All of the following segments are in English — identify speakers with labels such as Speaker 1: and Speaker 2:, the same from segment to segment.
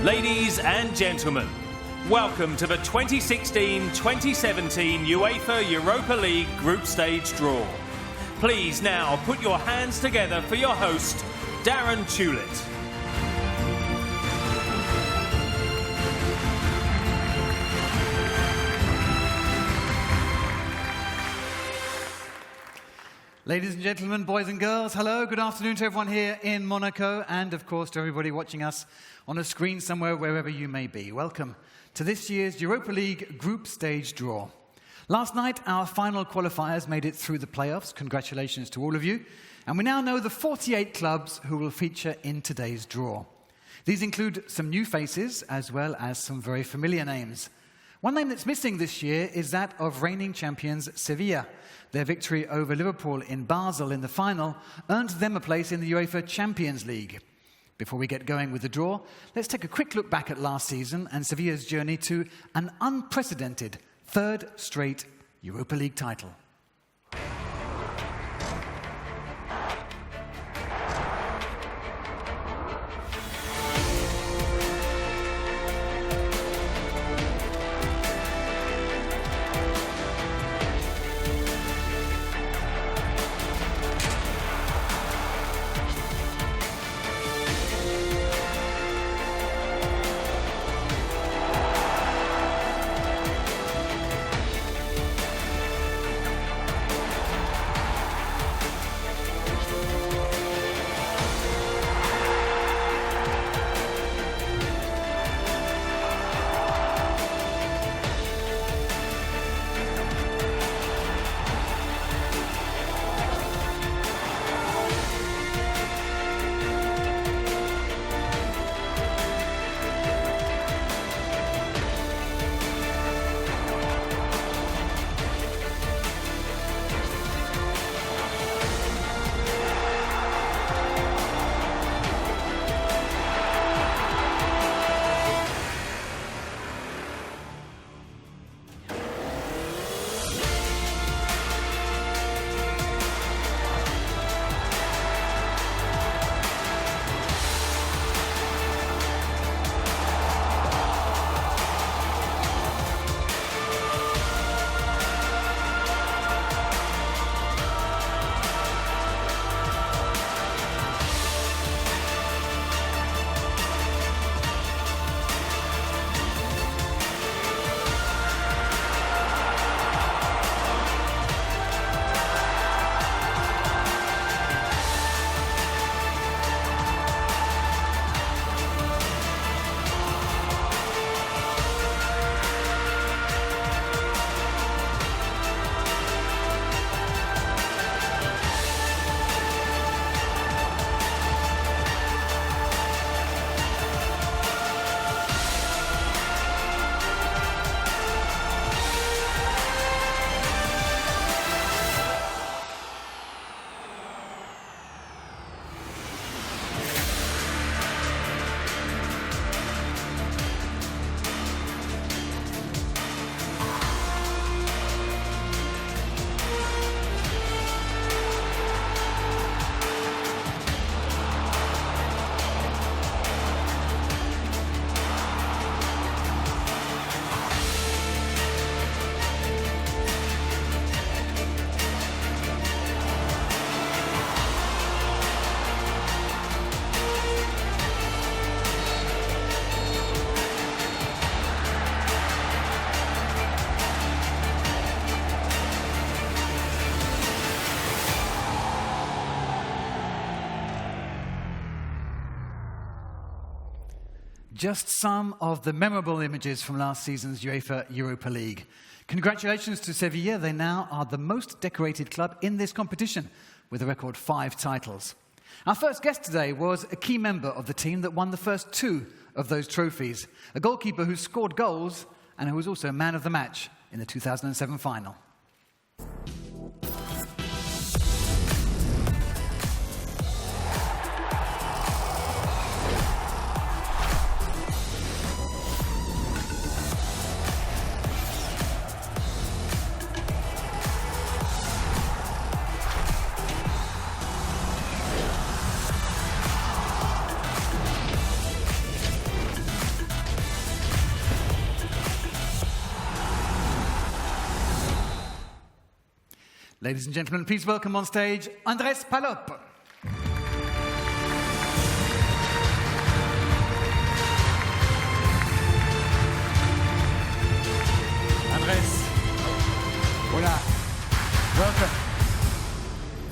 Speaker 1: Ladies and gentlemen, welcome to the 2016-2017 UEFA Europa League group stage draw. Please now put your hands together for your host, Darren Tulett.
Speaker 2: Ladies and gentlemen, boys and girls, hello, good afternoon to everyone here in Monaco and, of course, to everybody watching us on a screen somewhere, wherever you may be. Welcome to this year's Europa League group stage draw. Last night, our final qualifiers made it through the playoffs. Congratulations to all of you. And we now know the 48 clubs who will feature in today's draw. These include some new faces, as well as some very familiar names. One name that's missing this year is that of reigning champions Sevilla. Their victory over Liverpool in Basel in the final earned them a place in the UEFA Champions League. Before we get going with the draw, let's take a quick look back at last season and Sevilla's journey to an unprecedented third straight Europa League title. Just some of the memorable images from last season's UEFA Europa League. Congratulations to Sevilla. They now are the most decorated club in this competition, with a record 5 titles. Our first guest today was a key member of the team that won the first 2 of those trophies, a goalkeeper who scored goals and who was also man of the match in the 2007 final. Ladies and gentlemen, please welcome on stage Andres Palop. Andres, hola, welcome.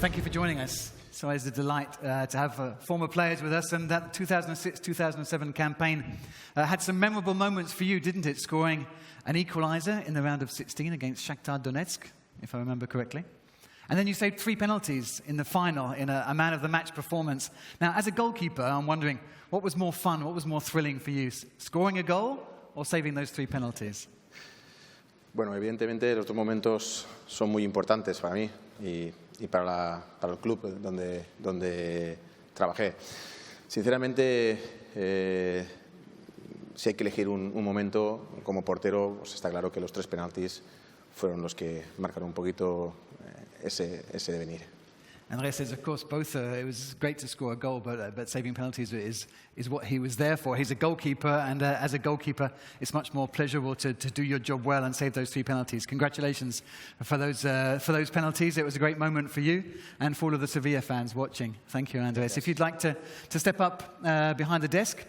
Speaker 2: Thank you for joining us. It's always a delight to have former players with us, and that 2006-2007 campaign had some memorable moments for you, didn't it? Scoring an equaliser in the round of 16 against Shakhtar Donetsk, if I remember correctly. And then you saved 3 penalties in the final in a man-of-the-match performance. Now, as a goalkeeper, I'm wondering, what was more fun, what was more thrilling for you? Scoring a goal or saving those 3 penalties?
Speaker 3: Bueno, evidentemente los dos momentos son muy importantes para mí y para el club donde trabajé. Sinceramente, si hay que elegir un momento como portero, pues está claro que los 3 penaltis fueron los que marcaron un poquito ese devenir.
Speaker 2: Andres says, of course, both. It was great to score a goal, but saving penalties is what he was there for. He's a goalkeeper, and as a goalkeeper, it's much more pleasurable to do your job well and save those 3 penalties. Congratulations for those penalties. It was a great moment for you and for all of the Sevilla fans watching. Thank you, Andres. Yes. If you'd like to step up behind the desk,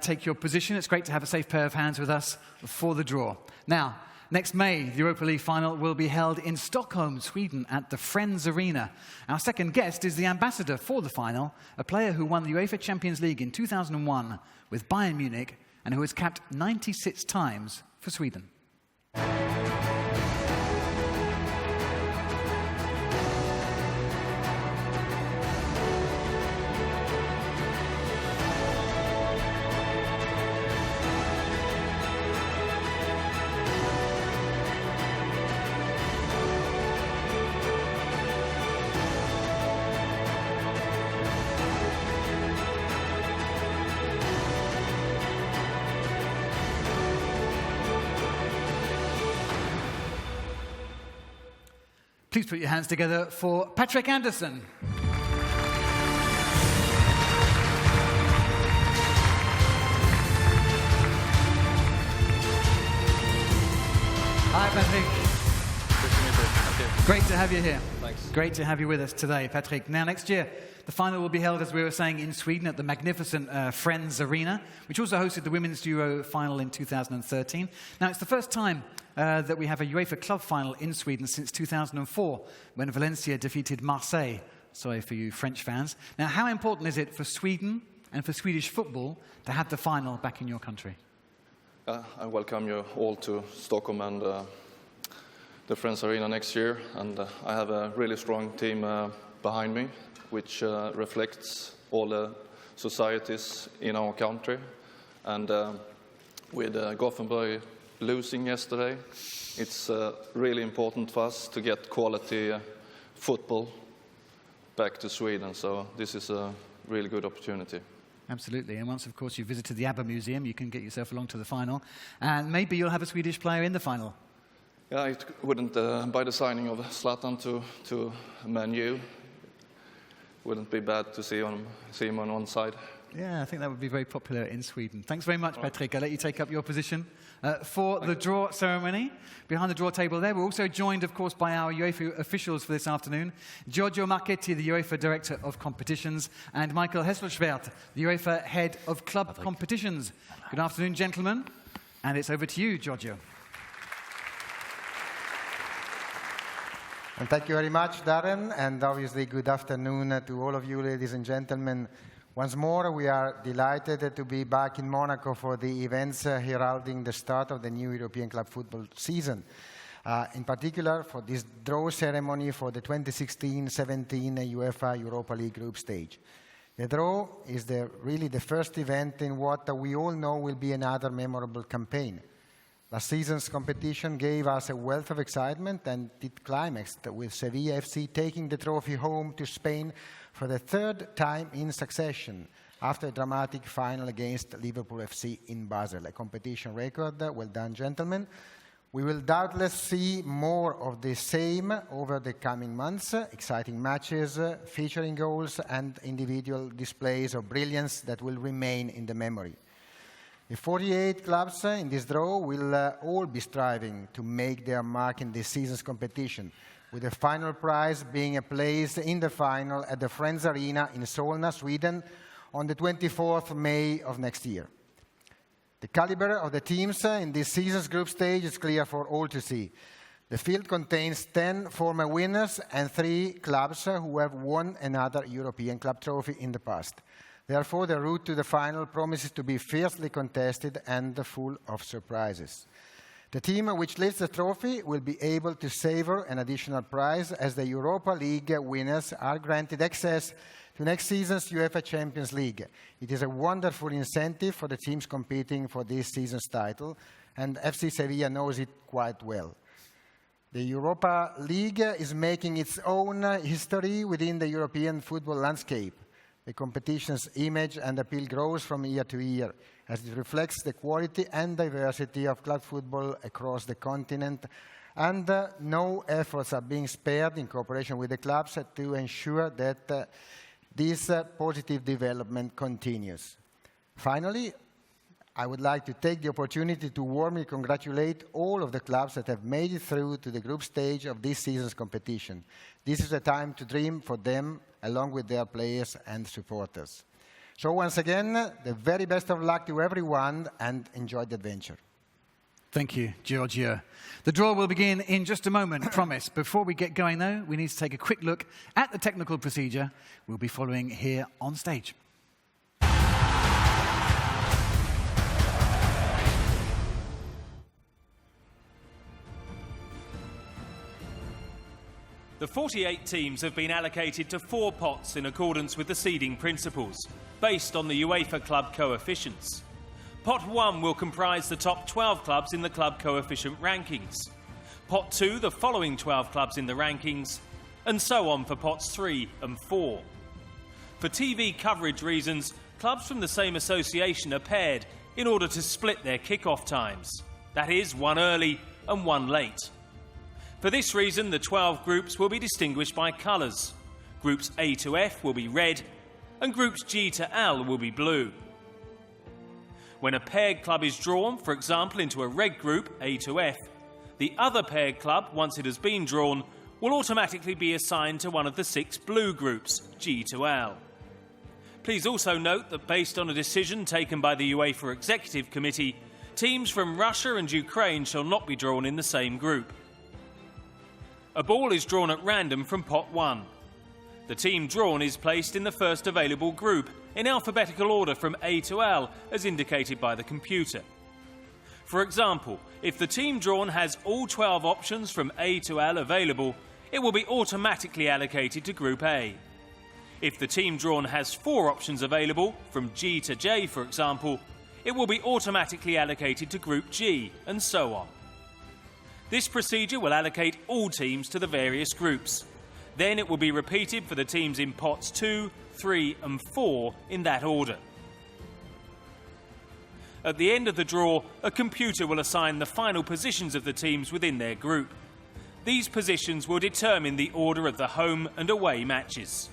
Speaker 2: take your position. It's great to have a safe pair of hands with us for the draw. Now, next May, the Europa League final will be held in Stockholm, Sweden, at the Friends Arena. Our second guest is the ambassador for the final, a player who won the UEFA Champions League in 2001 with Bayern Munich and who has capped 96 times for Sweden. Please put your hands together for Patrik Andersson. Hi, Patrik.
Speaker 4: Good to meet you. Thank you.
Speaker 2: Great to have you here.
Speaker 4: Thanks.
Speaker 2: Great to have you with us today, Patrik. Now, next year, the final will be held, as we were saying, in Sweden at the magnificent Friends Arena, which also hosted the Women's Euro final in 2013. Now, it's the first time that we have a UEFA club final in Sweden since 2004, when Valencia defeated Marseille. Sorry for you French fans. Now, how important is it for Sweden and for Swedish football to have the final back in your country?
Speaker 4: I welcome you all to Stockholm and the Friends Arena next year. And I have a really strong team behind me, which reflects all the societies in our country. And with Gothenburg losing yesterday, it's really important for us to get quality football back to Sweden. So this is a really good opportunity.
Speaker 2: Absolutely. And once, of course, you visited the ABBA Museum, you can get yourself along to the final. And maybe you'll have a Swedish player in the final.
Speaker 4: Yeah, it wouldn't, by the signing of Zlatan to Man U, wouldn't be bad to see him on one side.
Speaker 2: Yeah, I think that would be very popular in Sweden. Thanks very much, Patrik. I'll let you take up your position for the draw ceremony. Behind the draw table there, we're also joined, of course, by our UEFA officials for this afternoon. Giorgio Marchetti, the UEFA Director of Competitions, and Michael Hesselschwert, the UEFA Head of Club Competitions. Good afternoon, gentlemen. And it's over to you, Giorgio.
Speaker 5: And thank you very much, Darren, and obviously good afternoon to all of you, ladies and gentlemen. Once more, we are delighted to be back in Monaco for the events heralding the start of the new European club football season. In particular, for this draw ceremony for the 2016-17 UEFA Europa League group stage. The draw is really the first event in what we all know will be another memorable campaign. Last season's competition gave us a wealth of excitement, and it climaxed with Sevilla FC taking the trophy home to Spain for the 3rd time in succession after a dramatic final against Liverpool FC in Basel. A competition record. Well done, gentlemen. We will doubtless see more of the same over the coming months. Exciting matches, featuring goals and individual displays of brilliance that will remain in the memory. The 48 clubs in this draw will all be striving to make their mark in this season's competition. with the final prize being a place in the final at the Friends Arena in Solna, Sweden, on the 24th of May of next year. The caliber of the teams in this season's group stage is clear for all to see. The field contains 10 former winners and 3 clubs who have won another European club trophy in the past. Therefore, the route to the final promises to be fiercely contested and full of surprises. The team which lifts the trophy will be able to savor an additional prize, as the Europa League winners are granted access to next season's UEFA Champions League. It is a wonderful incentive for the teams competing for this season's title, and FC Sevilla knows it quite well. The Europa League is making its own history within the European football landscape. The competition's image and appeal grows from year to year, as it reflects the quality and diversity of club football across the continent, and no efforts are being spared in cooperation with the clubs to ensure that this positive development continues. Finally, I would like to take the opportunity to warmly congratulate all of the clubs that have made it through to the group stage of this season's competition. This is a time to dream for them, along with their players and supporters. So once again, the very best of luck to everyone, and enjoy the adventure.
Speaker 2: Thank you, Giorgio. The draw will begin in just a moment, promise. Before we get going, though, we need to take a quick look at the technical procedure we'll be following here on stage.
Speaker 1: The 48 teams have been allocated to 4 pots in accordance with the seeding principles, based on the UEFA club coefficients. Pot 1 will comprise the top 12 clubs in the club coefficient rankings. Pot 2, the following 12 clubs in the rankings, and so on for pots 3 and 4. For TV coverage reasons, clubs from the same association are paired in order to split their kick-off times. That is, one early and one late. For this reason, the 12 groups will be distinguished by colours. Groups A to F will be red, and groups G to L will be blue. When a paired club is drawn, for example, into a red group, A to F, the other paired club, once it has been drawn, will automatically be assigned to one of the 6 blue groups, G to L. Please also note that based on a decision taken by the UEFA Executive Committee, teams from Russia and Ukraine shall not be drawn in the same group. A ball is drawn at random from pot 1. The team drawn is placed in the first available group, in alphabetical order from A to L, as indicated by the computer. For example, if the team drawn has all 12 options from A to L available, it will be automatically allocated to Group A. If the team drawn has 4 options available, from G to J for example, it will be automatically allocated to Group G, and so on. This procedure will allocate all teams to the various groups. Then it will be repeated for the teams in pots 2, 3 and 4 in that order. At the end of the draw, a computer will assign the final positions of the teams within their group. These positions will determine the order of the home and away matches.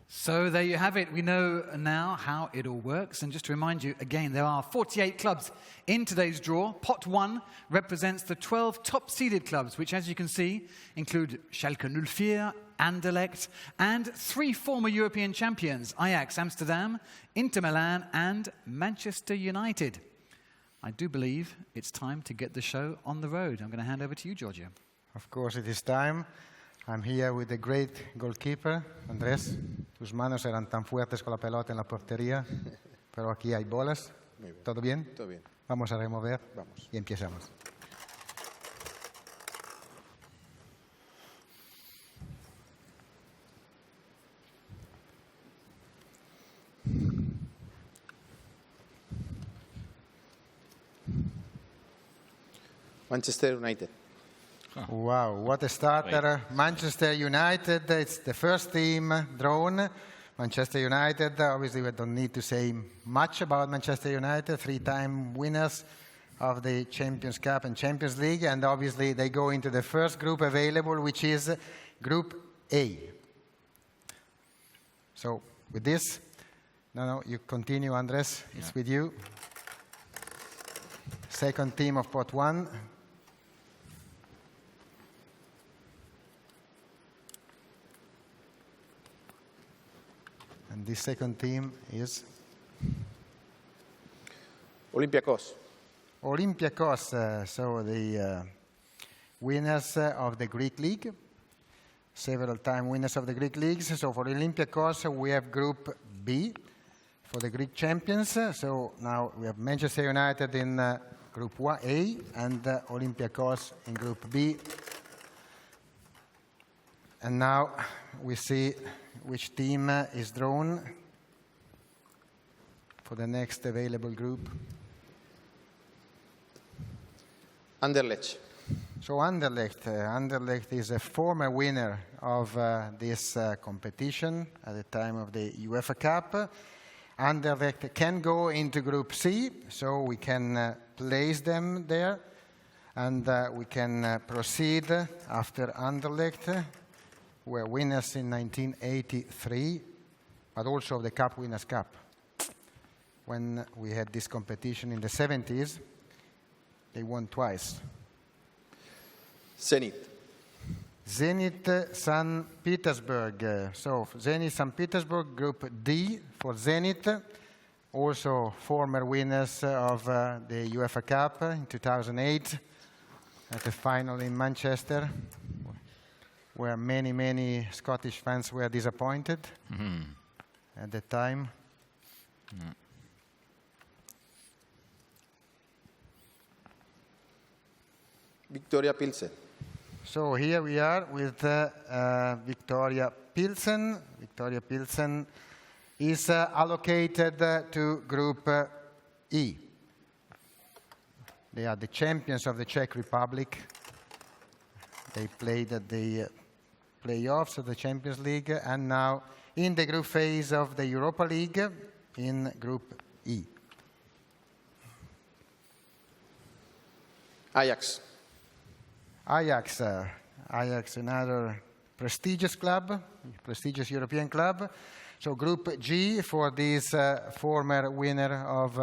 Speaker 2: So there you have it. We know now how it all works. And just to remind you, again, there are 48 clubs in today's draw. Pot 1 represents the 12 top-seeded clubs, which, as you can see, include Schalke 04, Anderlecht, and 3 former European champions, Ajax Amsterdam, Inter Milan, and Manchester United. I do believe it's time to get the show on the road. I'm going to hand over to you, Giorgio.
Speaker 5: Of course, it is time. I'm here with the great goalkeeper, Andres. Tus manos eran tan fuertes con la pelota en la portería, pero aquí hay bolas.
Speaker 3: Muy bien.
Speaker 5: ¿Todo bien?
Speaker 3: Todo bien.
Speaker 5: Vamos a remover.
Speaker 3: Vamos.
Speaker 5: Y empezamos.
Speaker 3: Manchester United.
Speaker 5: Wow, what a starter. Manchester United, it's the first team drawn. Manchester United, obviously we don't need to say much about Manchester United, 3-time winners of the Champions Cup and Champions League, and obviously they go into the first group available, which is Group A. So with this, no, you continue, Andres, it's with you. second team of pot 1. And this second team is
Speaker 3: Olympiacos.
Speaker 5: Olympiacos, so the winners of the Greek league, several time winners of the Greek leagues. So for Olympiacos, we have Group B for the Greek champions. So now we have Manchester United in Group A and Olympiacos in Group B. And now we see which team is drawn for the next available group.
Speaker 3: Anderlecht.
Speaker 5: So Anderlecht is a former winner of this competition at the time of the UEFA Cup. Anderlecht can go into Group C, so we can place them there, and we can proceed after Anderlecht, who were winners in 1983, but also of the Cup Winners' Cup. When we had this competition in the 70s, they won twice.
Speaker 3: Zenit.
Speaker 5: Zenit St. Petersburg. So Zenit St. Petersburg, Group D for Zenit. Also former winners of the UEFA Cup in 2008 at the final in Manchester, where many Scottish fans were disappointed at the time.
Speaker 3: Victoria Pilsen.
Speaker 5: So here we are with Victoria Pilsen. Victoria Pilsen is allocated to Group E. They are the champions of the Czech Republic. They played at the playoffs of the Champions League and now in the group phase of the Europa League in Group E.
Speaker 3: Ajax.
Speaker 5: Ajax, another prestigious club, prestigious European club. So Group G for this former winner of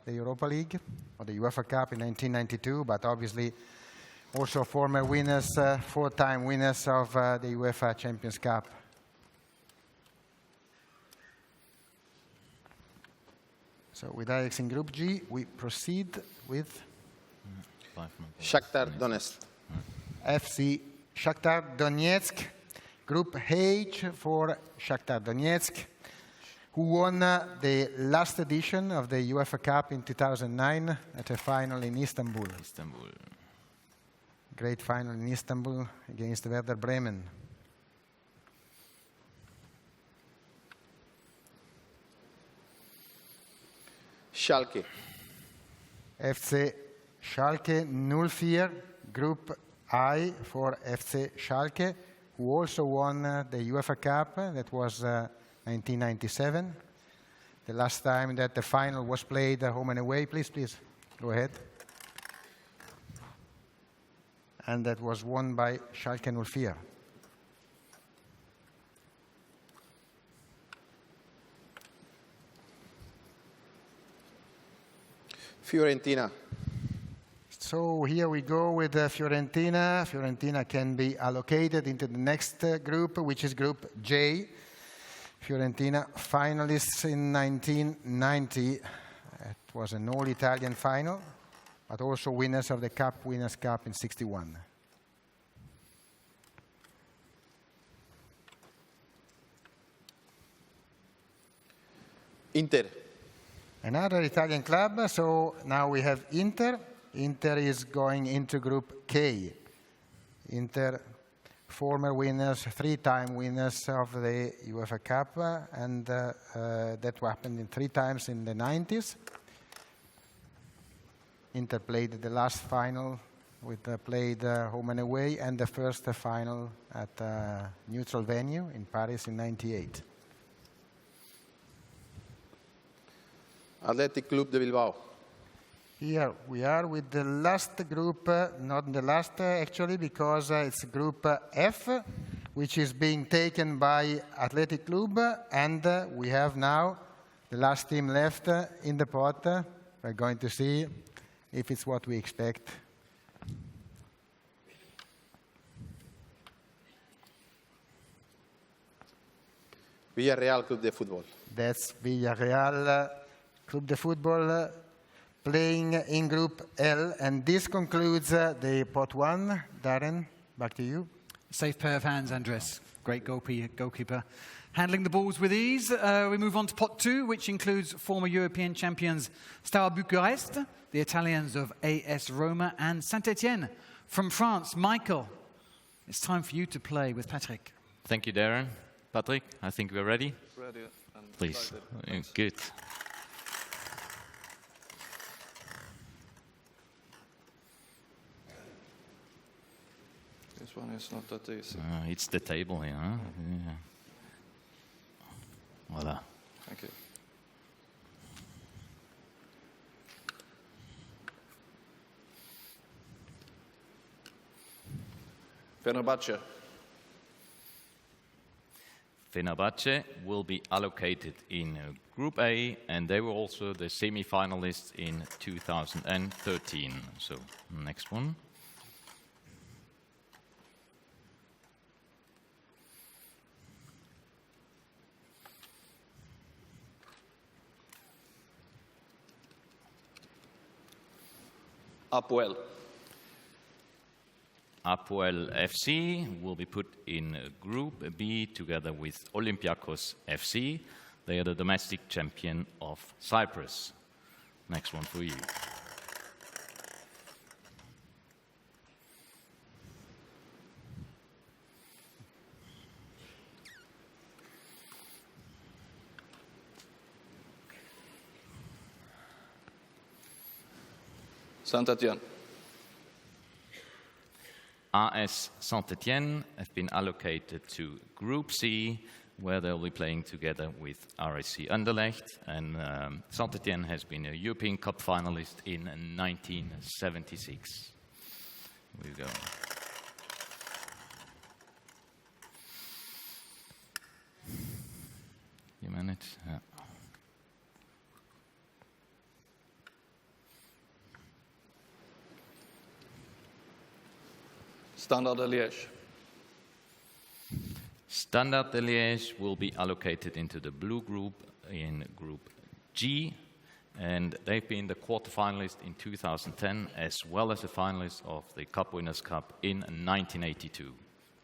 Speaker 5: the Europa League, or the UEFA Cup in 1992, but obviously also former winners, four-time winners of the UEFA Champions Cup. So with Ajax in Group G, we proceed with
Speaker 3: Shakhtar Donetsk.
Speaker 5: FC Shakhtar Donetsk, Group H for Shakhtar Donetsk, who won the last edition of the UEFA Cup in 2009 at a final in Istanbul. Great final in Istanbul against Werder Bremen.
Speaker 3: Schalke.
Speaker 5: FC Schalke 04, Group I for FC Schalke, who also won the UEFA Cup. That was 1997. The last time that the final was played home and away. Please, go ahead. And that was won by Schalke 04.
Speaker 3: Fiorentina.
Speaker 5: So here we go with Fiorentina. Fiorentina can be allocated into the next group, which is Group J. Fiorentina finalists in 1990. It was an all-Italian final, but also winners of the Cup Winners' Cup in '61.
Speaker 3: Inter.
Speaker 5: Another Italian club. So now we have Inter. Inter is going into Group K. Inter, former winners, three-time winners of the UEFA Cup, and that happened in 3 times in the 90s. Inter played the last final, played home and away, and the first final at a neutral venue in Paris in '98.
Speaker 3: Athletic Club de Bilbao.
Speaker 5: Here we are with the last group, not the last actually, because it's Group F, which is being taken by Athletic Club, and we have now the last team left in the pot. We're going to see if it's what we expect.
Speaker 3: Villarreal Club de Fútbol.
Speaker 5: That's Villarreal Club de Football playing in Group L. And this concludes the pot 1. Darren, back to you.
Speaker 2: Safe pair of hands, Andres. Great goalkeeper. Handling the balls with ease. We move on to pot 2, which includes former European champions Steaua Bucharest, the Italians of AS Roma, and Saint-Etienne from France. Michael, it's time for you to play with Patrik.
Speaker 6: Thank you, Darren. Patrik, I think we're ready.
Speaker 4: Ready and
Speaker 6: Please.
Speaker 4: excited.
Speaker 6: Good.
Speaker 4: This one is not that easy.
Speaker 6: It's the table here, huh? Yeah. Voila.
Speaker 4: Thank you. Fenerbahce.
Speaker 6: Fenerbahce will be allocated in Group A, and they were also the semi-finalists in 2013. So, next one.
Speaker 4: Apoel.
Speaker 6: Apoel FC will be put in Group B together with Olympiakos FC. They are the domestic champion of Cyprus. Next one for you.
Speaker 4: Saint-Etienne.
Speaker 6: AS Saint-Etienne have been allocated to Group C, where they'll be playing together with RSC Anderlecht. And Saint-Etienne has been a European Cup finalist in 1976. Here we go. You manage? Yeah.
Speaker 4: Standard de Liège.
Speaker 6: Standard de Liège will be allocated into the blue group in Group G, and they've been the quarterfinalist in 2010 as well as the finalist of the Cup Winners' Cup in 1982.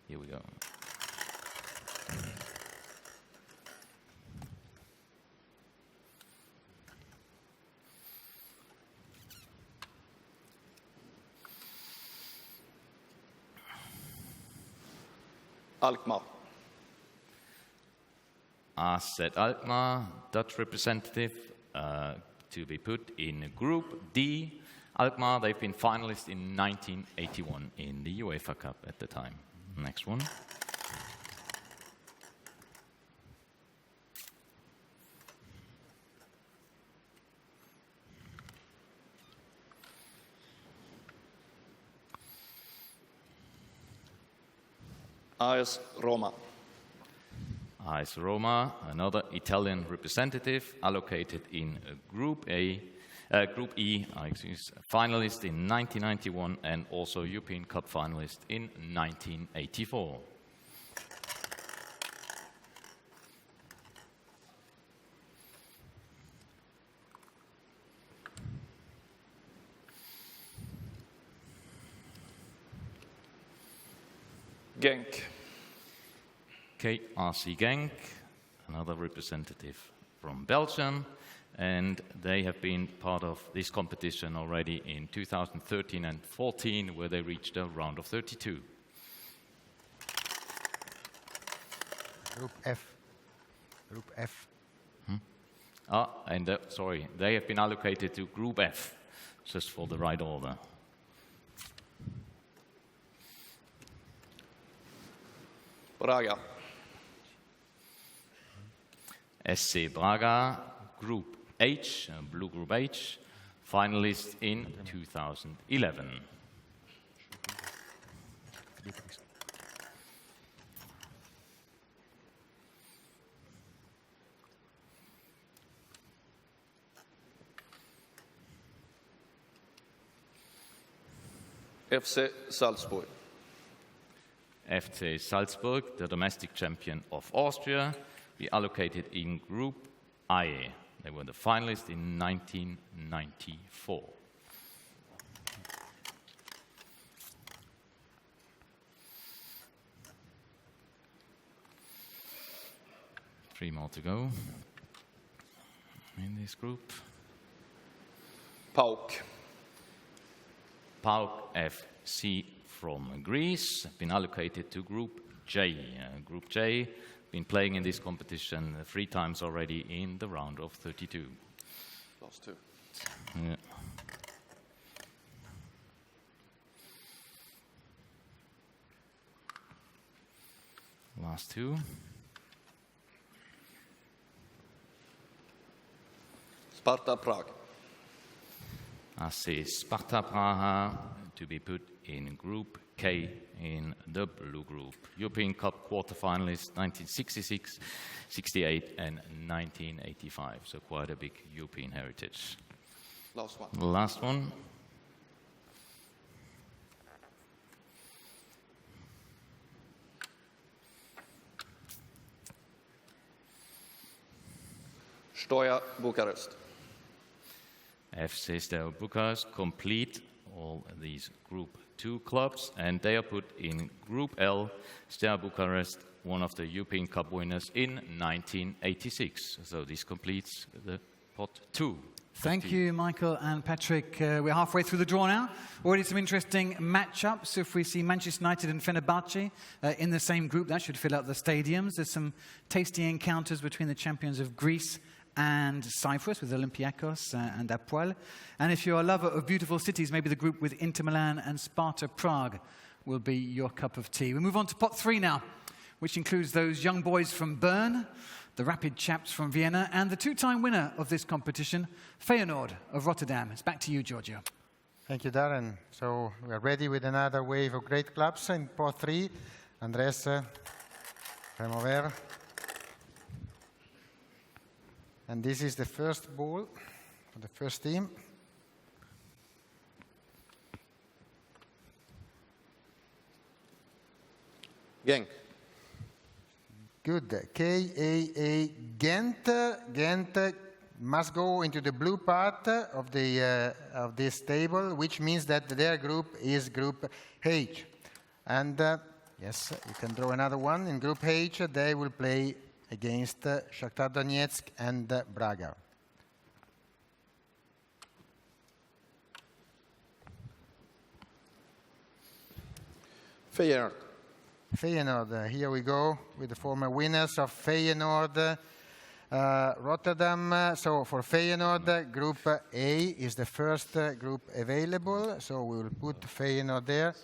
Speaker 6: Here we go.
Speaker 4: Alkmaar.
Speaker 6: AZ Alkmaar, Dutch representative, to be put in Group D. Alkmaar, they've been finalists in 1981 in the UEFA Cup at the time. Next one.
Speaker 4: AS Roma.
Speaker 6: AS Roma, another Italian representative, allocated in Group E, finalist in 1991 and also European Cup finalist in 1984.
Speaker 4: Genk.
Speaker 6: KRC Genk, another representative from Belgium, and they have been part of this competition already in 2013 and 14, where they reached a round of 32.
Speaker 5: Group F. Group F.
Speaker 6: Sorry, they have been allocated to Group F, just for the right order.
Speaker 4: Braga.
Speaker 6: SC Braga, Group H, Blue Group H, finalist in 2011.
Speaker 4: FC Salzburg.
Speaker 6: FC Salzburg, the domestic champion of Austria, be allocated in Group I. They were the finalists in 1994. Three more to go in this group.
Speaker 4: PAOK.
Speaker 6: PAOK FC from Greece, been allocated to Group J. Group J, been playing in this competition 3 times already in the round of 32.
Speaker 4: Last 2.
Speaker 6: Yeah. Last 2.
Speaker 4: Sparta Prague.
Speaker 6: I see Sparta Praha to be put in Group K in the blue group. European Cup quarterfinalists 1966, 68 and 1985. So quite a big European heritage.
Speaker 4: Last one.
Speaker 6: Last one.
Speaker 4: Steaua Bucharest.
Speaker 6: FC Steaua Bucharest complete all these Group 2 clubs, and they are put in Group L. Steaua Bucharest, one of the European Cup winners in 1986. So this completes the pot 2.
Speaker 2: Thank you, Michael and Patrik. We're halfway through the draw now. Already some interesting matchups. If we see Manchester United and Fenerbahce in the same group, that should fill out the stadiums. There's some tasty encounters between the champions of Greece and Cyprus with Olympiacos and Apoel. And if you're a lover of beautiful cities, maybe the group with Inter Milan and Sparta Prague will be your cup of tea. We move on to pot 3 now, which includes those young boys from Bern, the rapid chaps from Vienna, and the 2-time winner of this competition, Feyenoord of Rotterdam. It's back to you, Giorgio.
Speaker 5: Thank you, Darren. So we are ready with another wave of great clubs in pot 3. Andres, come over. And this is the first ball for the first team.
Speaker 3: Genk.
Speaker 5: Good. KAA Ghent. Ghent must go into the blue part of this table, which means that their group is Group H. And yes, you can draw another one. In Group H, they will play against Shakhtar Donetsk and Braga.
Speaker 3: Feyenoord.
Speaker 5: Feyenoord, here we go with the former winners of Feyenoord Rotterdam. So for Feyenoord, Group A is the first group available. So we will put Feyenoord there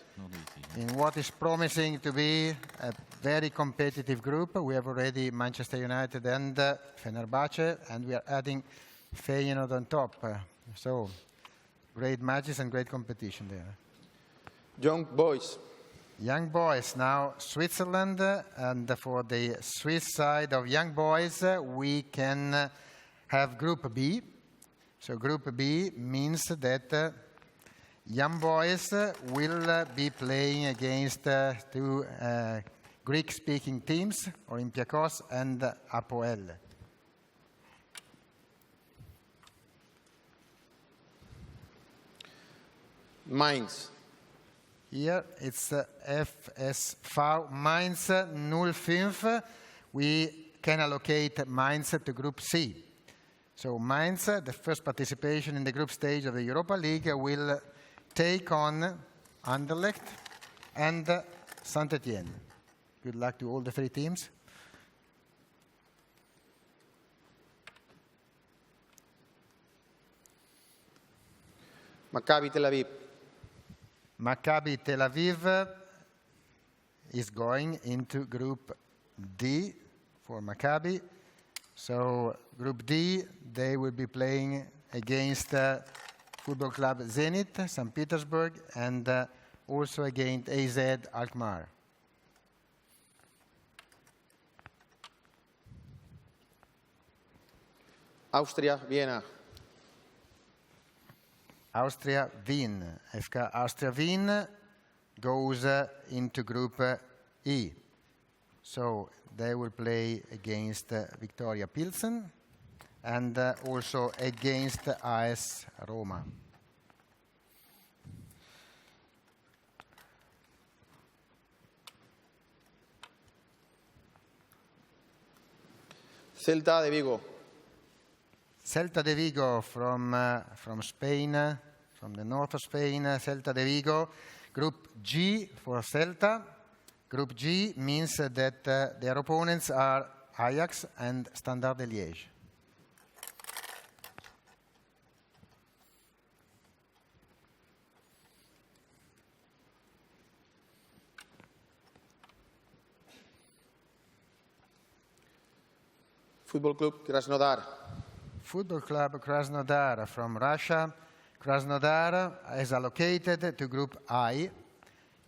Speaker 5: in what is promising to be a very competitive group. We have already Manchester United and Fenerbahce, and we are adding Feyenoord on top. So great matches and great competition there.
Speaker 3: Young Boys.
Speaker 5: Young Boys, now Switzerland, and for the Swiss side of Young Boys, we can have Group B. So Group B means that Young Boys will be playing against 2 Greek-speaking teams, Olympiacos and Apoel.
Speaker 3: Mainz.
Speaker 5: Here it's FSV Mainz 05. We can allocate Mainz to Group C. So Mainz, the first participation in the group stage of the Europa League, will take on Anderlecht and Saint-Étienne. Good luck to all the 3 teams.
Speaker 3: Maccabi Tel Aviv.
Speaker 5: Maccabi Tel Aviv is going into Group D for Maccabi. So Group D, they will be playing against Football Club Zenit, St. Petersburg, and also against AZ Alkmaar.
Speaker 3: Austria Vienna.
Speaker 5: Austria Wien. FK Austria Wien goes into Group E. So they will play against Victoria Pilsen and also against AS Roma.
Speaker 3: Celta de Vigo.
Speaker 5: Celta de Vigo from Spain, from the north of Spain, Celta de Vigo. Group G for Celta. Group G means that their opponents are Ajax and Standard de Liège.
Speaker 3: Fútbol Club Krasnodar.
Speaker 5: Football Club Krasnodar from Russia. Krasnodar is allocated to Group I.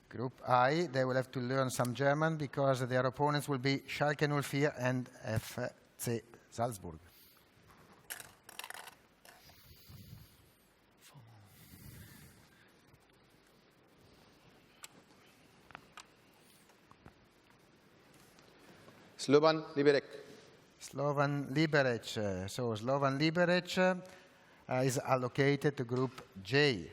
Speaker 5: Group I, they will have to learn some German because their opponents will be Schalke 04 and FC Salzburg.
Speaker 3: Slovan Liberec.
Speaker 5: Slovan Liberec. So Slovan Liberec is allocated to Group J.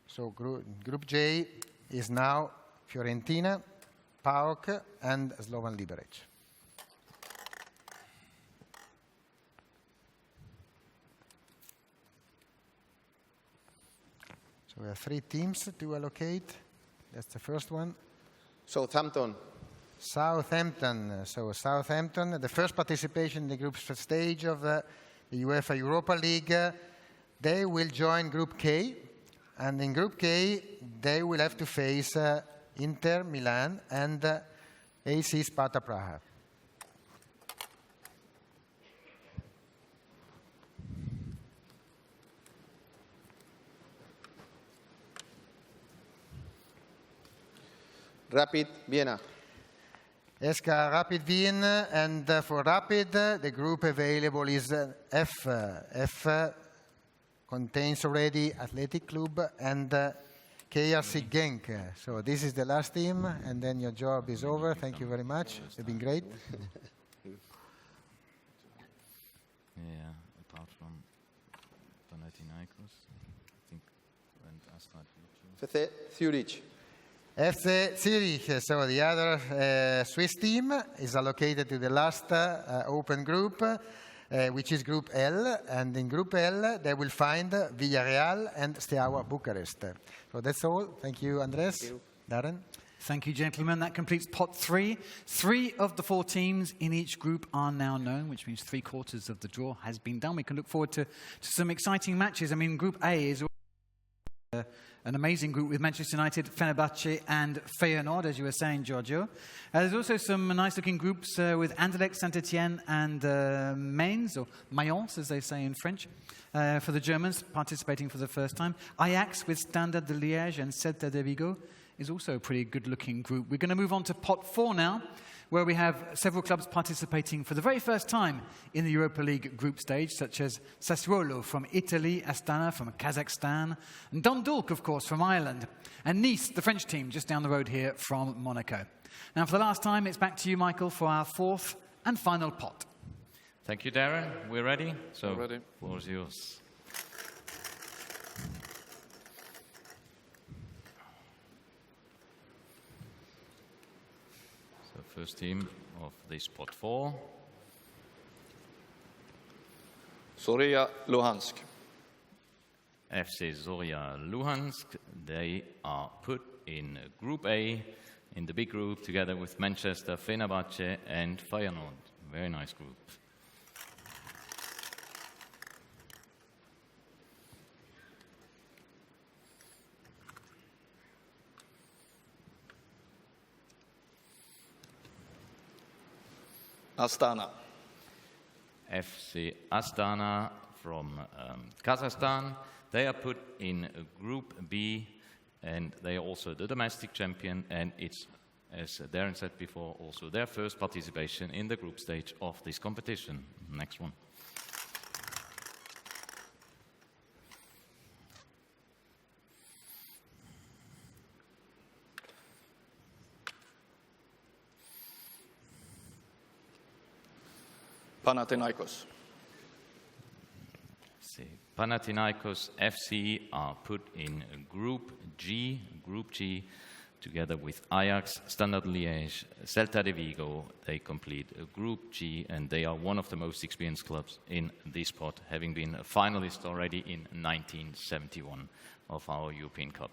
Speaker 5: So Group J is now Fiorentina, PAOK, and Slovan Liberec. So we have 3 teams to allocate. That's the first one.
Speaker 3: Southampton.
Speaker 5: Southampton. So Southampton, the first participation in the group stage of the UEFA Europa League. They will join Group K. And in Group K, they will have to face Inter Milan and AC Sparta Praha.
Speaker 3: Rapid Vienna.
Speaker 5: SK Rapid Wien, and for Rapid, the group available is F. F contains already Athletic Club and KRC Genk. So this is the last team, and then your job is over. Thank you very much. You've been great.
Speaker 6: Yeah, apart from Panathinaikos, I think when I started.
Speaker 3: FC Zurich.
Speaker 5: FC Zurich, so the other Swiss team, is allocated to the last open group, which is Group L. And in Group L, they will find Villarreal and Steaua Bucharest. So that's all. Thank you, Andres.
Speaker 3: Thank you.
Speaker 5: Darren.
Speaker 2: Thank you, gentlemen. That completes pot 3. 3 of the 4 teams in each group are now known, which means 3/4 of the draw has been done. We can look forward to some exciting matches. I mean, Group A is an amazing group with Manchester United, Fenerbahce and Feyenoord, as you were saying, Giorgio. There's also some nice-looking groups with Anderlecht, Saint-Etienne and Mainz, or Mayence, as they say in French, for the Germans, participating for the first time. Ajax with Standard de Liège and Celta de Vigo is also a pretty good-looking group. We're going to move on to pot 4 now, where we have several clubs participating for the very first time in the Europa League group stage, such as Sassuolo from Italy, Astana from Kazakhstan, and Dundalk, of course, from Ireland, and Nice, the French team, just down the road here from Monaco. Now, for the last time, it's back to you, Michael, for our 4th and final pot.
Speaker 6: Thank you, Darren. We're ready? So,
Speaker 4: We're ready.
Speaker 6: The floor is yours. First team of this pot 4.
Speaker 4: Zorya Luhansk.
Speaker 6: FC Zorya Luhansk. They are put in Group A, in the big group, together with Manchester, Fenerbahce and Feyenoord. Very nice group.
Speaker 4: Astana.
Speaker 6: FC Astana from Kazakhstan. They are put in Group B, and they are also the domestic champion, and it's, as Darren said before, also their first participation in the group stage of this competition. Next one.
Speaker 4: Panathinaikos.
Speaker 6: Panathinaikos FC are put in Group G, together with Ajax, Standard Liège, Celta de Vigo. They complete Group G, and they are one of the most experienced clubs in this pot, having been a finalist already in 1971 of our European Cup.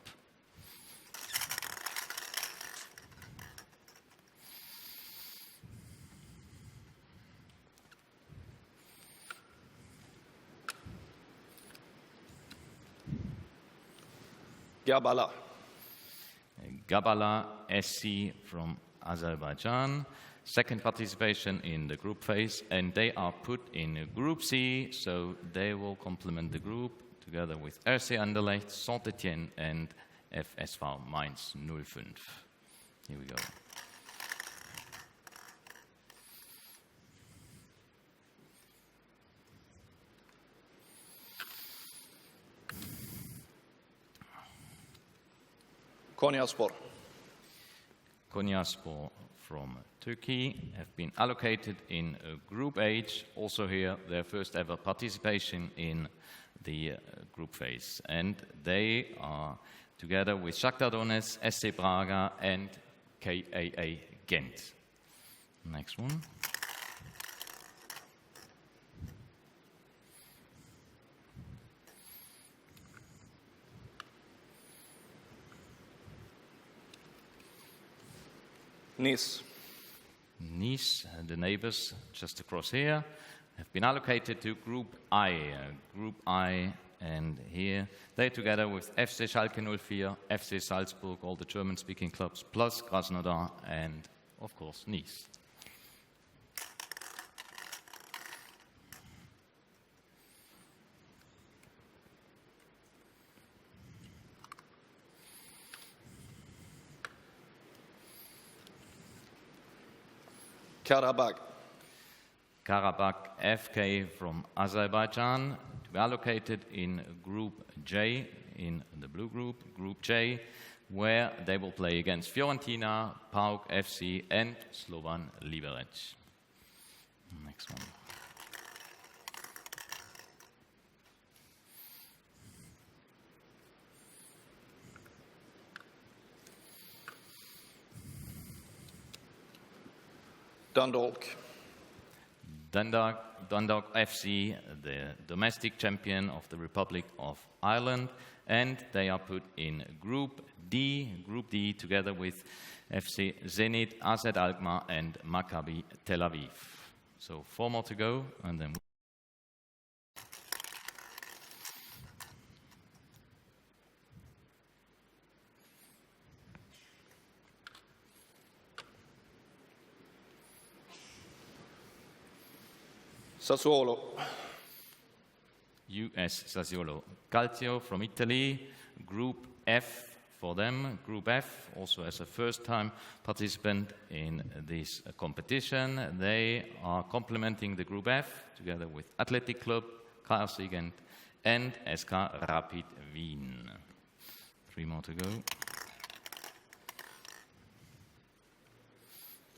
Speaker 6: Gabala SC from Azerbaijan, second participation in the group phase, and they are put in Group C, so they will complement the group together with RC Anderlecht, Saint-Étienne, and FSV Mainz 05. Here we go.
Speaker 4: Konyaspor.
Speaker 6: Konyaspor from Turkey have been allocated in Group H. Also here, their first ever participation in the group phase. And they are together with Shakhtar Donetsk, SC Braga, and KAA Ghent. Next one.
Speaker 4: Nice.
Speaker 6: Nice, the neighbors just across here, have been allocated to Group I. Group I, and here they together with FC Schalke 04, FC Salzburg, all the German-speaking clubs, plus Krasnodar, and of course Nice.
Speaker 4: Karabakh.
Speaker 6: Karabakh FK from Azerbaijan to be allocated in Group J, in the blue group, Group J, where they will play against Fiorentina, PAOK FC, and Slovan Liberec. Next one.
Speaker 4: Dundalk.
Speaker 6: Dundalk FC, the domestic champion of the Republic of Ireland, and they are put in Group D, together with FC Zenit, AZ Alkmaar, and Maccabi Tel Aviv. So 4 more to go, and then
Speaker 4: Sassuolo.
Speaker 6: US Sassuolo Calcio from Italy, Group F for them. Group F, also as a first-time participant in this competition. They are complementing the Group F together with Athletic Club, KRC Gent, and SK Rapid Wien. 3 more to go.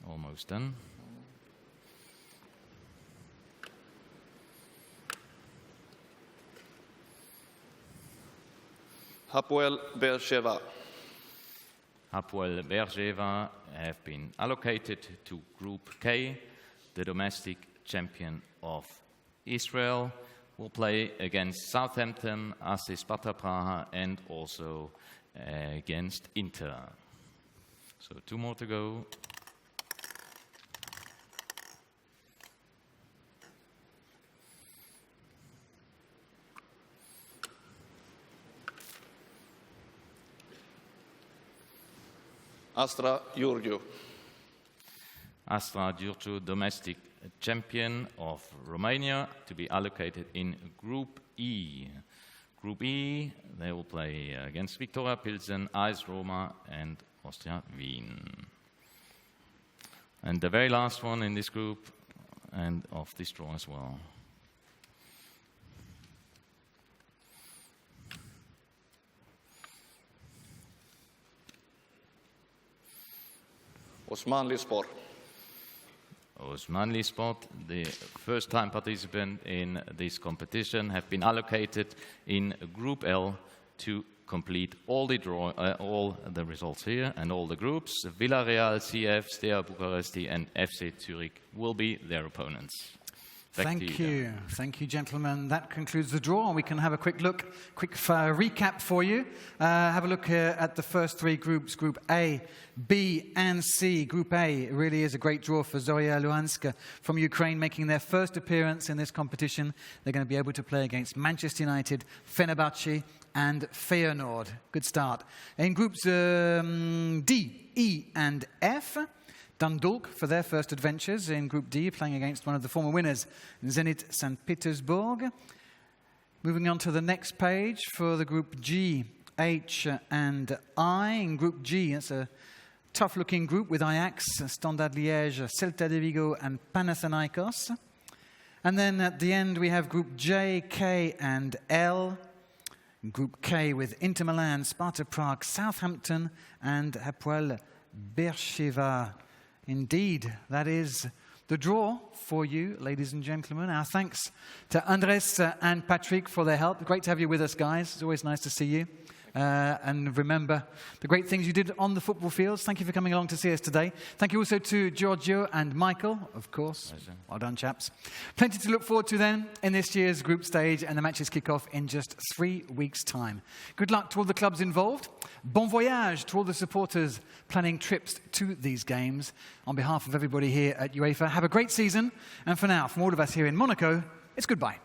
Speaker 6: Almost done.
Speaker 4: Hapoel Beersheva.
Speaker 6: Hapoel Beersheva have been allocated to Group K. The domestic champion of Israel will play against Southampton, AC Sparta Praha, and also against Inter. So 2 more to go.
Speaker 4: Astra Giurgiu.
Speaker 6: Astra Giurgiu, domestic champion of Romania, to be allocated in Group E. Group E, they will play against Victoria Pilsen, AS Roma, and Austria Wien. And the very last one in this group, and of this draw as well.
Speaker 4: Osmanlispor.
Speaker 6: Osmanli Sport, the first-time participant in this competition, have been allocated in Group L to complete all the results here and all the groups. Villarreal, CF, Steaua Bucuresti and FC Zurich will be their opponents.
Speaker 2: Thank you. Thank you, gentlemen. That concludes the draw. We can have a quick recap for you. Have a look here at the first three groups, Group A, B and C. Group A really is a great draw for Zorya Luhansk from Ukraine, making their first appearance in this competition. They're going to be able to play against Manchester United, Fenerbahce and Feyenoord. Good start. In Groups D, E and F, Dundalk for their first adventures in Group D, playing against one of the former winners, Zenit St. Petersburg. Moving on to the next page for the Group G, H and I. In Group G, it's a tough-looking group with Ajax, Standard Liège, Celta de Vigo and Panathinaikos. And then at the end we have Group J, K and L. Group K with Inter Milan, Sparta Prague, Southampton and Hapoel Beersheva. Indeed, that is the draw for you, ladies and gentlemen. Our thanks to Andres and Patrik for their help. Great to have you with us, guys. It's always nice to see you. And remember the great things you did on the football fields. Thank you for coming along to see us today. Thank you also to Giorgio and Michael, of course. Well done, chaps. Plenty to look forward to then in this year's group stage, and the matches kick off in just 3 weeks' time. Good luck to all the clubs involved. Bon voyage to all the supporters planning trips to these games. On behalf of everybody here at UEFA, have a great season. And for now, from all of us here in Monaco, it's goodbye.